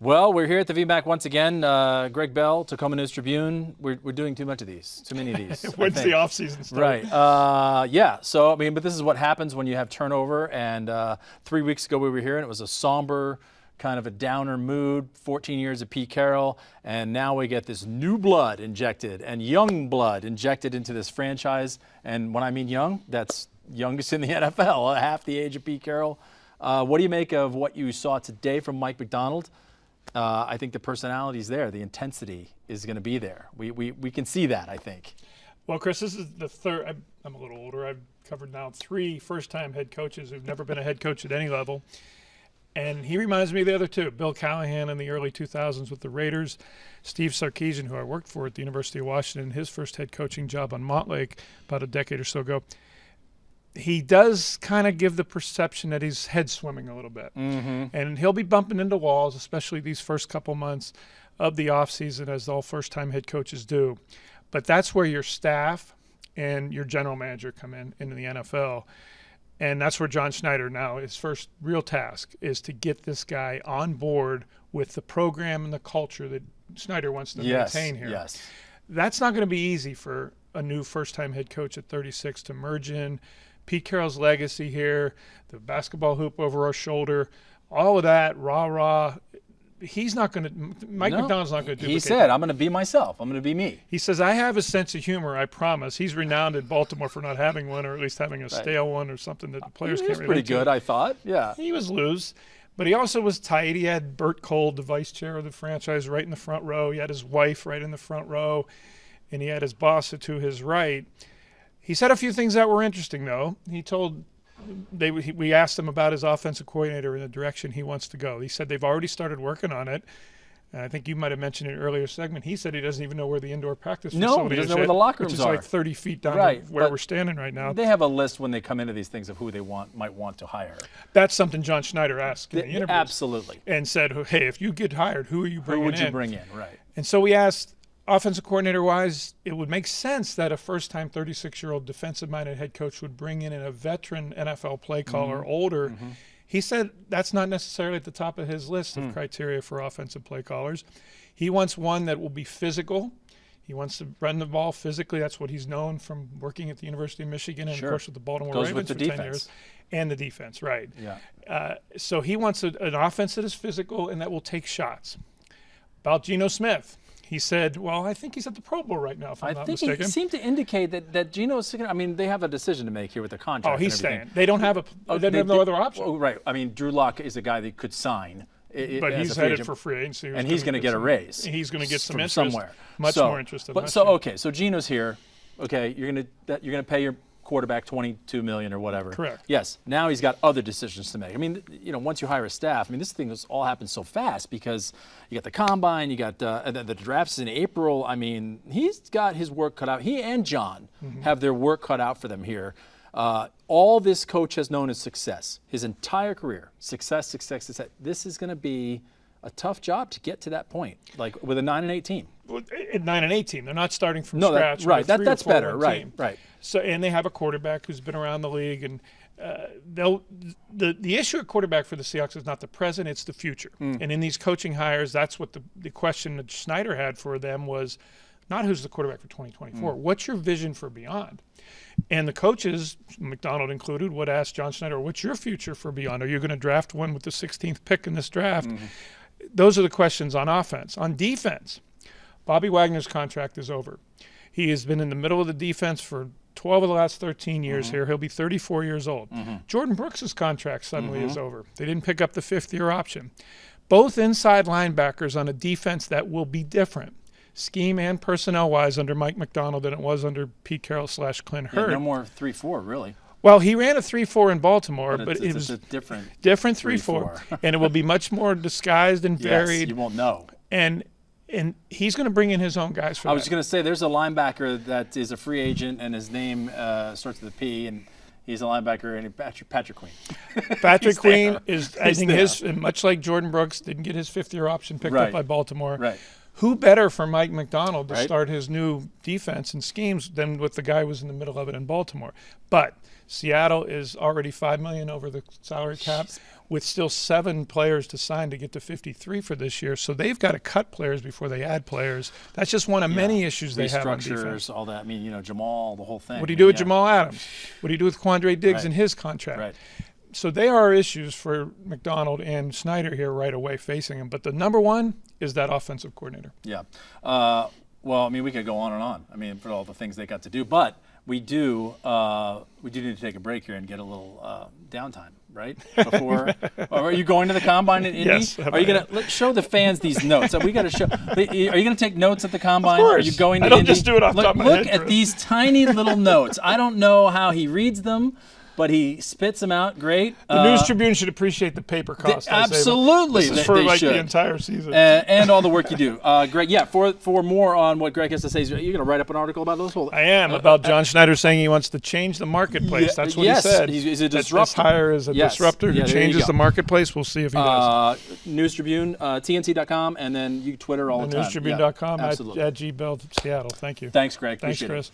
Well, we're here at the VMAC once again. Gregg Bell, Tacoma News Tribune. We're doing too much of these, too many of these. When's the off-season start? Right. Yeah. So, I mean, but this is what happens when you have turnover. And 3 weeks ago we were here, and it was a somber, kind of a downer mood. 14 years of Pete Carroll, and now we get this new blood injected and young blood injected into this franchise. And when I mean young, that's youngest in the NFL, half the age of Pete Carroll. What do you make of what you saw today from Mike Macdonald? I think the personality is there. The intensity is going to be there. We can see that, I think. Well, Chris, this is the third. I'm a little older. I've covered now 3 first-time head coaches who've never been a head coach at any level. And he reminds me of the other two. Bill Callahan in the early 2000s with the Raiders. Steve Sarkisian, who I worked for at the University of Washington, his first head coaching job on Montlake about a decade or so ago. He does kind of give the perception that he's head swimming a little bit. Mm-hmm. And he'll be bumping into walls, especially these first couple months of the offseason, as all first-time head coaches do. But that's where your staff and your general manager come into the NFL. And that's where John Schneider now, his first real task is to get this guy on board with the program and the culture that Schneider wants to maintain here. Yes. That's not going to be easy for a new first-time head coach at 36 to merge in. Pete Carroll's legacy here, the basketball hoop over our shoulder, all of that, rah-rah. He's not going to – Mike Macdonald's not going to duplicate He said, I'm going to be myself. I'm going to be me. He says, I have a sense of humor, I promise. He's renowned in Baltimore for not having one, or at least having a stale one or something that the players can't relate to. He was pretty good, I thought. Yeah. He was loose, but he also was tight. He had Bert Cole, the vice chair of the franchise, right in the front row. He had his wife right in the front row, and he had his boss to his right. He said a few things that were interesting, though. He told we asked him about his offensive coordinator and the direction he wants to go. He said they've already started working on it. And I think you might have mentioned in an earlier segment. He said he doesn't even know where the indoor practice facility is. No, he doesn't know where the locker rooms which is like 30 feet down to where we're standing right now. They have a list when they come into these things of who they might want to hire. That's something John Schneider asked in the interviews. Absolutely. And said, hey, if you get hired, who are you bringing in? Who would you bring in, right. And so we asked, offensive coordinator-wise, it would make sense that a first-time 36-year-old defensive-minded head coach would bring in a veteran NFL play caller, older. Mm-hmm. He said that's not necessarily at the top of his list of criteria for offensive play callers. He wants one that will be physical. He wants to run the ball physically. That's what he's known from working at the University of Michigan and, of course, with the Baltimore Ravens for 10 years. And the defense, right. Yeah. So he wants an offense that is physical and that will take shots. About Geno Smith. He said, well, I think he's at the Pro Bowl right now, if I'm not mistaken. I think he seemed to indicate that Geno's – I mean, they have a decision to make here with the contract. Oh, he's staying. They don't have they have no other option. Oh, right. I mean, Drew Lock is a guy that could sign. But he's headed for free agency. And he's going to get a raise. He's going to get some interest somewhere. Much more interest than last year. So, okay, so Geno's here. Okay, you're going to pay your quarterback $22 million or whatever. Correct. Yes. Now he's got other decisions to make. I mean, once you hire a staff, I mean, this thing has all happened so fast because you got the combine, you got the drafts in April. I mean, he's got his work cut out. He and John have their work cut out for them here. All this coach has known is success. His entire career, success. This is going to be a tough job to get to that point, like with a 9-8 team. At 9-8 team, they're not starting from scratch. Right, that's better. Right. So, and they have a quarterback who's been around the league, and the issue at quarterback for the Seahawks is not the present; it's the future. And in these coaching hires, that's what the question that Schneider had for them was not who's the quarterback for 2024. What's your vision for beyond? And the coaches, Macdonald included, would ask John Schneider, what's your future for beyond? Are you going to draft one with the 16th pick in this draft? Those are the questions on offense. On defense, Bobby Wagner's contract is over. He has been in the middle of the defense for 12 of the last 13 years here. He'll be 34 years old. Jordan Brooks' contract suddenly is over. They didn't pick up the 5th-year option. Both inside linebackers on a defense that will be different, scheme and personnel-wise, under Mike Macdonald than it was under Pete Carroll / Clint Hurd. No more 3-4, really. Well, he ran a 3-4 in Baltimore, but it was a different 3-4. And it will be much more disguised and varied. Yes, you won't know. And he's going to bring in his own guys for that. I was going to say, there's a linebacker that is a free agent, and his name starts with a P, and he's a linebacker, and Patrick Queen. Patrick Queen is, I think, much like Jordan Brooks, didn't get his 5th-year option picked up by Baltimore. Right. Who better for Mike Macdonald to start his new defense and schemes than what the guy was in the middle of it in Baltimore? But Seattle is already $5 million over the salary cap. with still 7 players to sign to get to 53 for this year. So they've got to cut players before they add players. That's just one of many issues they have on defense. All that. I mean, Jamal, the whole thing. What do you do with Jamal Adams? What do you do with Quandre Diggs and his contract? Right. So they are issues for Macdonald and Snyder here right away facing him. But the number one is that offensive coordinator. Yeah. Well, I mean, we could go on and on. I mean, for all the things they got to do, but we do need to take a break here and get a little downtime, right? Before, are you going to the combine in Indy? Yes. Are you gonna show the fans these notes? We got to show. Are you gonna take notes at the combine? Of course. Are you going to I don't Indy? just do it off the top of my head. Look at these tiny little notes. I don't know how he reads them, but he spits them out great. The News Tribune should appreciate the paper cost. Absolutely, this is for they like should. the entire season. And all the work you do. Greg, yeah, for more on what Greg has to say, you're going to write up an article about those? I am, about John Schneider saying he wants to change the marketplace. That's what he said. He's a disruptor. This hire is a disruptor who changes the marketplace. We'll see if he does. News Tribune, TNT.com, and then you Twitter all the time. NewsTribune.com absolutely. at G Bell Seattle. Thank you. Thanks, Greg. Thanks, Appreciate Chris. it.